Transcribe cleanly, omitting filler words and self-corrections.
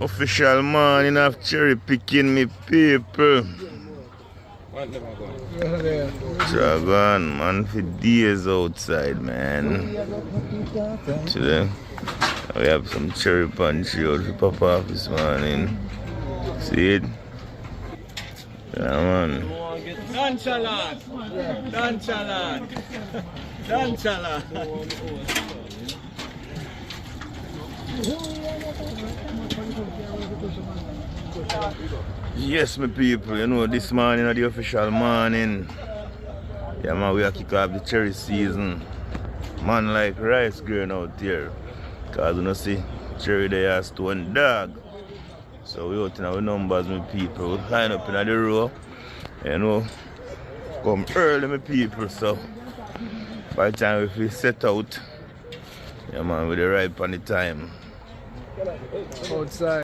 Official morning of cherry picking, me people. Dragon, man, for days outside, man. Today, we have some cherry punch out to pop off this morning. See it? Yeah, man. Nonchalant! Nonchalant! Nonchalant! Yes, my people, you know, this morning is the official morning. Yeah, man, we are kick off the cherry season. Man, like rice growing out there. Because you know, see, cherry there has stone dog. So we out in our numbers, my people. We line up in the row. You know, come early, my people. So by the time if we set out, yeah, man, we're right on the time. Outside.